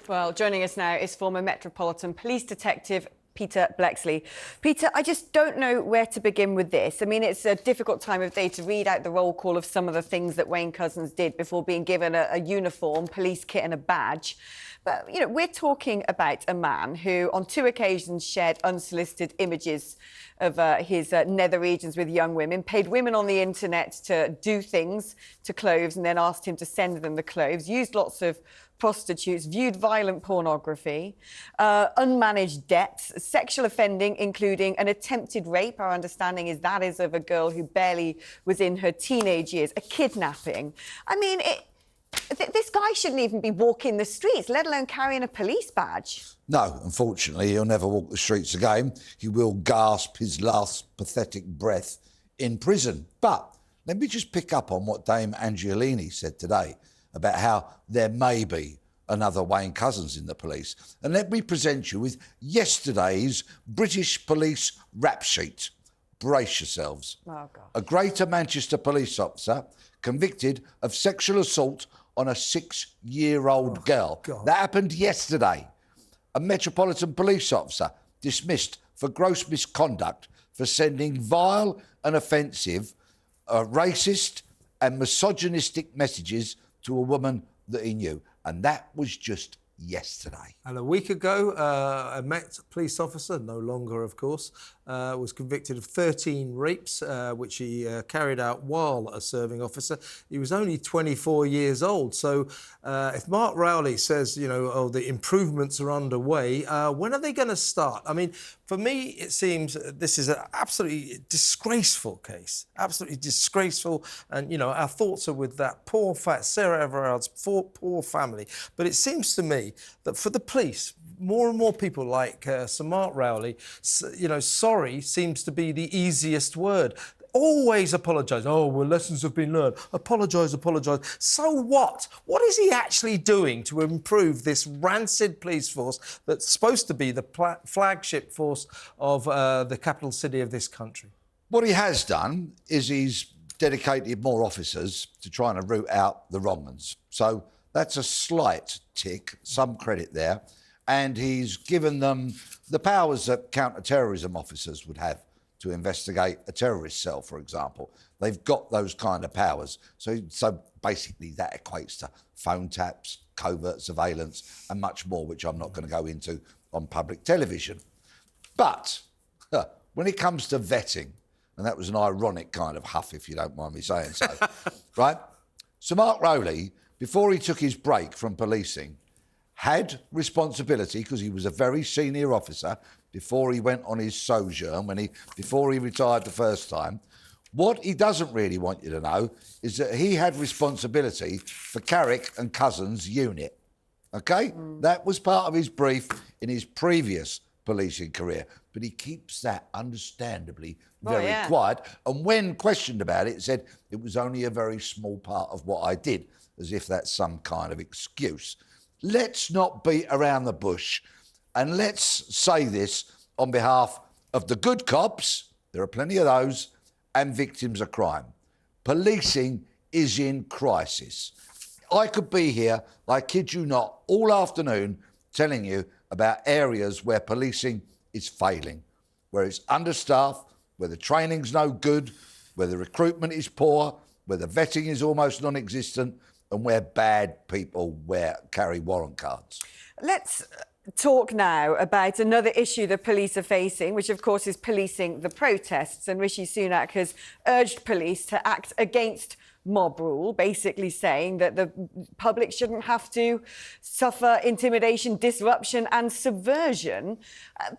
Well, joining us now is former Metropolitan Police detective Peter Bleksley. Peter, I just don't know where to begin with this. I mean, it's a difficult time of day to read out the roll call of some of the things that Wayne Couzens did before being given a uniform, police kit and a badge. But, you know, we're talking about a man who on 2 occasions shared unsolicited images of his nether regions with young women, paid women on the internet to do things to clothes and then asked him to send them the clothes, used lots of prostitutes, viewed violent pornography, unmanaged debts, sexual offending, including an attempted rape. Our understanding is that is of a girl who barely was in her teenage years, a kidnapping. I mean, this guy shouldn't even be walking the streets, let alone carrying a police badge. No, unfortunately, he'll never walk the streets again. He will gasp his last pathetic breath in prison. But let me just pick up on what Dame Angiolini said today about how there may be another Wayne Couzens in the police. And let me present you with yesterday's British police rap sheet. Brace yourselves. Oh, God. A Greater Manchester police officer convicted of sexual assault on a 6-year-old girl. God. That happened yesterday. A Metropolitan Police officer dismissed for gross misconduct for sending vile and offensive, racist and misogynistic messages to a woman that he knew. And that was just yesterday. And a week ago, a Met police officer, no longer of course, was convicted of 13 rapes, which he carried out while a serving officer. He was only 24 years old. So if Mark Rowley says, you know, oh, the improvements are underway, when are they going to start? I mean, for me, it seems this is an absolutely disgraceful case, absolutely disgraceful. And, you know, our thoughts are with that poor, fat Sarah Everard's poor family. But it seems to me that for the police, more and more people like Sir Mark Rowley, you know, sorry seems to be the easiest word. Always apologise. Oh, well, lessons have been learned. Apologise, apologise. So what? What is he actually doing to improve this rancid police force that's supposed to be the flagship force of the capital city of this country? What he has done is he's dedicated more officers to trying to root out the wrong ones. So that's a slight tick, some credit there. And he's given them the powers that counter-terrorism officers would have to investigate a terrorist cell, for example. They've got those kind of powers. So basically that equates to phone taps, covert surveillance and much more, which I'm not going to go into on public television. But when it comes to vetting, and that was an ironic kind of huff, if you don't mind me saying so, right? So Mark Rowley, before he took his break from policing, had responsibility, because he was a very senior officer, before he went on his sojourn, before he retired the first time. What he doesn't really want you to know is that he had responsibility for Carrick and Couzens' unit, OK? That was part of his brief in his previous policing career, but he keeps that understandably very quiet. And when questioned about it, said it was only a very small part of what I did, as if that's some kind of excuse. Let's not beat around the bush, and let's say this on behalf of the good cops, there are plenty of those, and victims of crime. Policing is in crisis. I could be here, I kid you not, all afternoon telling you about areas where policing is failing, where it's understaffed, where the training's no good, where the recruitment is poor, where the vetting is almost non-existent, and where bad people carry warrant cards. Let's talk now about another issue the police are facing, which of course is policing the protests. And Rishi Sunak has urged police to act against mob rule, basically saying that the public shouldn't have to suffer intimidation, disruption and subversion.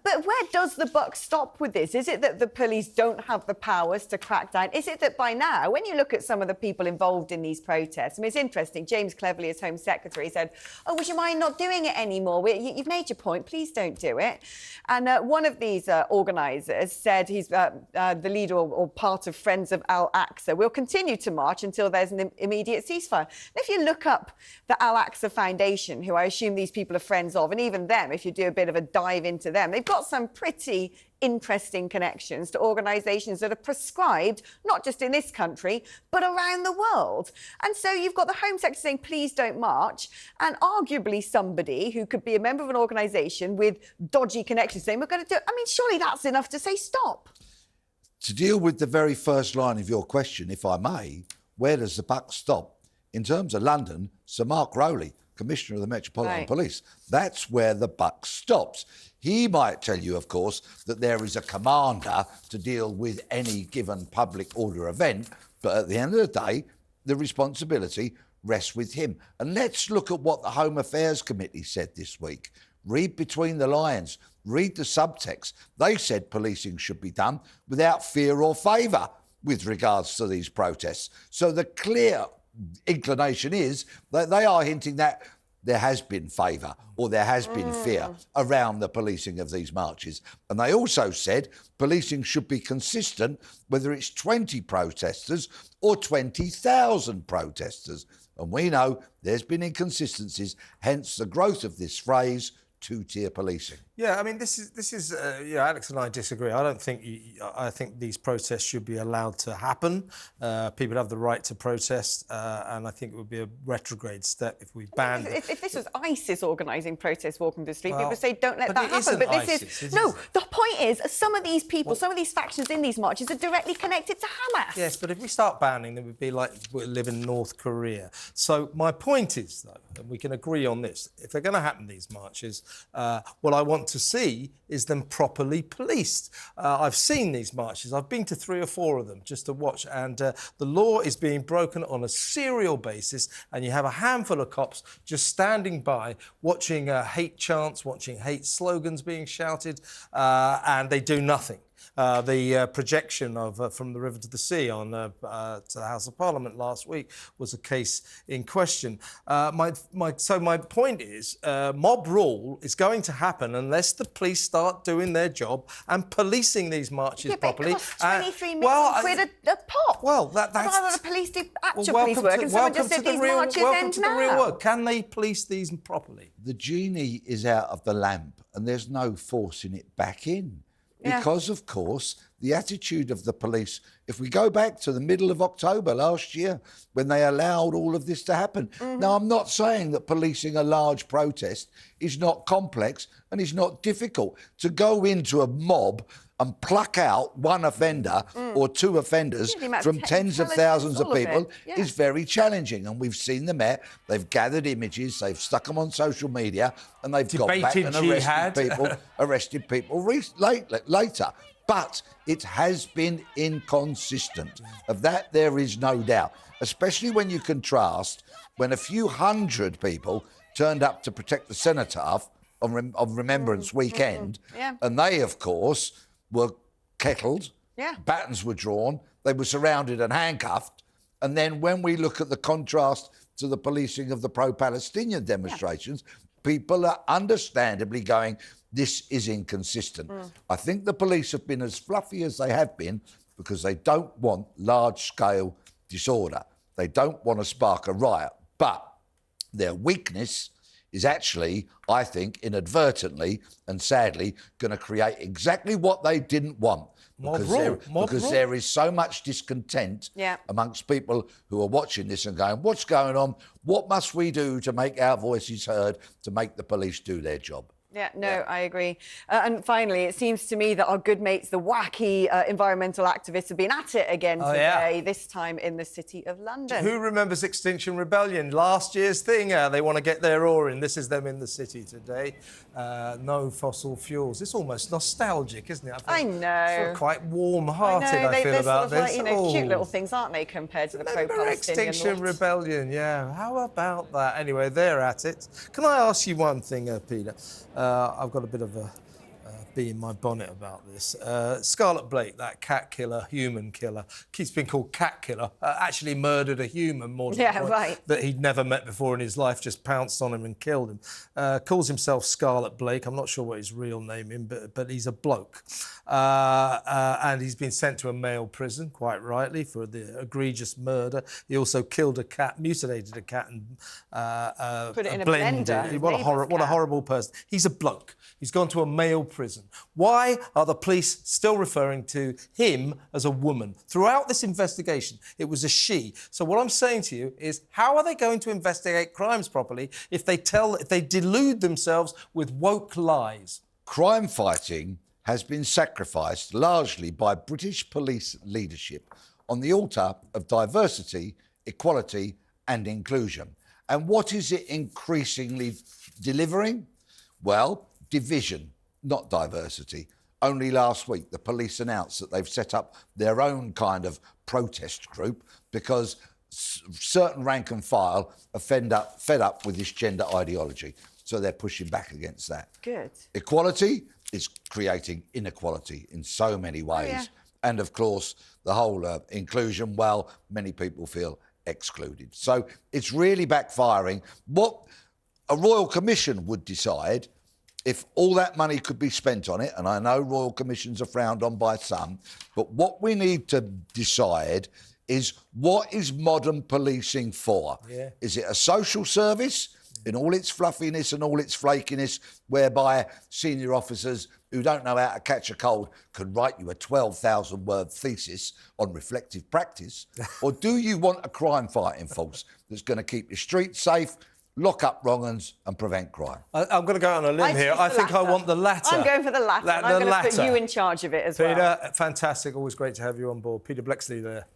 But where does the buck stop with this? Is it that the police don't have the powers to crack down? Is it that by now, when you look at some of the people involved in these protests, I mean, it's interesting, James Cleverly, as Home Secretary, said, oh, would you mind not doing it anymore? You've made your point, please don't do it. And one of these organisers said, he's the leader or part of Friends of Al-Aqsa, will continue to march until until there's an immediate ceasefire. And if you look up the Al-Aqsa Foundation, who I assume these people are friends of, and even them, if you do a bit of a dive into them, they've got some pretty interesting connections to organisations that are prescribed, not just in this country, but around the world. And so you've got the Home Secretary saying, please don't march, and arguably somebody who could be a member of an organisation with dodgy connections saying, we're going to do it. I mean, surely that's enough to say stop. To deal with the very first line of your question, if I may, where does the buck stop? In terms of London, Sir Mark Rowley, Commissioner of the Metropolitan Police, that's where the buck stops. He might tell you, of course, that there is a commander to deal with any given public order event, but at the end of the day, the responsibility rests with him. And let's look at what the Home Affairs Committee said this week. Read between the lines, read the subtext. They said policing should be done without fear or favour with regards to these protests. So the clear inclination is that they are hinting that there has been favour or there has been fear around the policing of these marches. And they also said policing should be consistent whether it's 20 protesters or 20,000 protesters. And we know there's been inconsistencies, hence the growth of this phrase, two-tier policing. Yeah, I mean, this is Alex and I disagree. I don't think I think these protests should be allowed to happen. People have the right to protest, and I think it would be a retrograde step if we banned. If this was ISIS organising protests walking the street, people would say don't let that happen. But this is no. The point is, some of these people, some of these factions in these marches are directly connected to Hamas. Yes, but if we start banning, then we'd be like we live in North Korea. So my point is, though, and we can agree on this: if they're going to happen, these marches, what I want to see is them properly policed. I've seen these marches. I've been to 3 or 4 of them just to watch, and the law is being broken on a serial basis, and you have a handful of cops just standing by, watching hate chants, watching hate slogans being shouted, and they do nothing. The projection of From the River to the Sea on to the House of Parliament last week was a case in question. So my point is, mob rule is going to happen unless the police start doing their job and policing these marches properly. But it costs 23 million quid a pop. Well, that's... I'd rather the police do actual police work, and someone just said these marches end now. Welcome to the real world. Can they police these properly? The genie is out of the lamp and there's no forcing it back in. Because, of course, the attitude of the police, if we go back to the middle of October last year, when they allowed all of this to happen. Now, I'm not saying that policing a large protest is not complex and is not difficult. To go into a mob and pluck out one offender or 2 offenders from tens of thousands of people is very challenging. And we've seen the Met, they've gathered images, they've stuck them on social media, and they've got back and arrested people later. But it has been inconsistent. Of that, there is no doubt, especially when you contrast when a few hundred people turned up to protect the cenotaph on Remembrance Weekend, and they, of course, were kettled, batons were drawn, they were surrounded and handcuffed. And then when we look at the contrast to the policing of the pro-Palestinian demonstrations, people are understandably going, this is inconsistent. I think the police have been as fluffy as they have been because they don't want large-scale disorder. They don't want to spark a riot. But their weakness is actually, I think, inadvertently and sadly going to create exactly what they didn't want. Because there is so much discontent amongst people who are watching this and going, what's going on? What must we do to make our voices heard, to make the police do their job? I agree. And finally, it seems to me that our good mates, the wacky environmental activists, have been at it again today, this time in the City of London. Who remembers Extinction Rebellion? Last year's thing. They want to get their oar in. This is them in the city today. No fossil fuels. It's almost nostalgic, isn't it? I know. Sort of quite warm-hearted, I feel about this. Cute little things, aren't they, compared to the pro-Palestinian Extinction Rebellion, How about that? Anyway, they're at it. Can I ask you one thing, Peter? I've got a bit of a bee in my bonnet about this. Scarlett Blake, that cat killer, human killer, keeps being called cat killer, actually murdered a human more than that he'd never met before in his life, just pounced on him and killed him. Calls himself Scarlett Blake. I'm not sure what his real name is, but he's a bloke. And he's been sent to a male prison, quite rightly, for the egregious murder. He also killed a cat, mutilated a cat and put it in a blended. blender. What a horrible person. He's a bloke. He's gone to a male prison. Why are the police still referring to him as a woman? Throughout this investigation, it was a she. So what I'm saying to you is, how are they going to investigate crimes properly if they delude themselves with woke lies? Crime fighting has been sacrificed largely by British police leadership on the altar of diversity, equality and inclusion. And what is it increasingly delivering? Well, division, not diversity. Only last week, the police announced that they've set up their own kind of protest group because certain rank and file are fed up with this gender ideology. So they're pushing back against that. Good. Equality is creating inequality in so many ways. Oh, yeah. And of course, the whole inclusion, well, many people feel excluded. So it's really backfiring. What a Royal Commission would decide, if all that money could be spent on it, and I know Royal Commissions are frowned on by some, but what we need to decide is, what is modern policing for? Yeah. Is it a social service in all its fluffiness and all its flakiness, whereby senior officers who don't know how to catch a cold can write you a 12,000-word thesis on reflective practice? Or do you want a crime-fighting force that's going to keep your streets safe, lock up wrong-uns and prevent crime? I'm going to go on a limb here. I think I want the latter. I'm going for the latter. I'm going to put you in charge of it as well. Peter, fantastic. Always great to have you on board. Peter Bleksley there.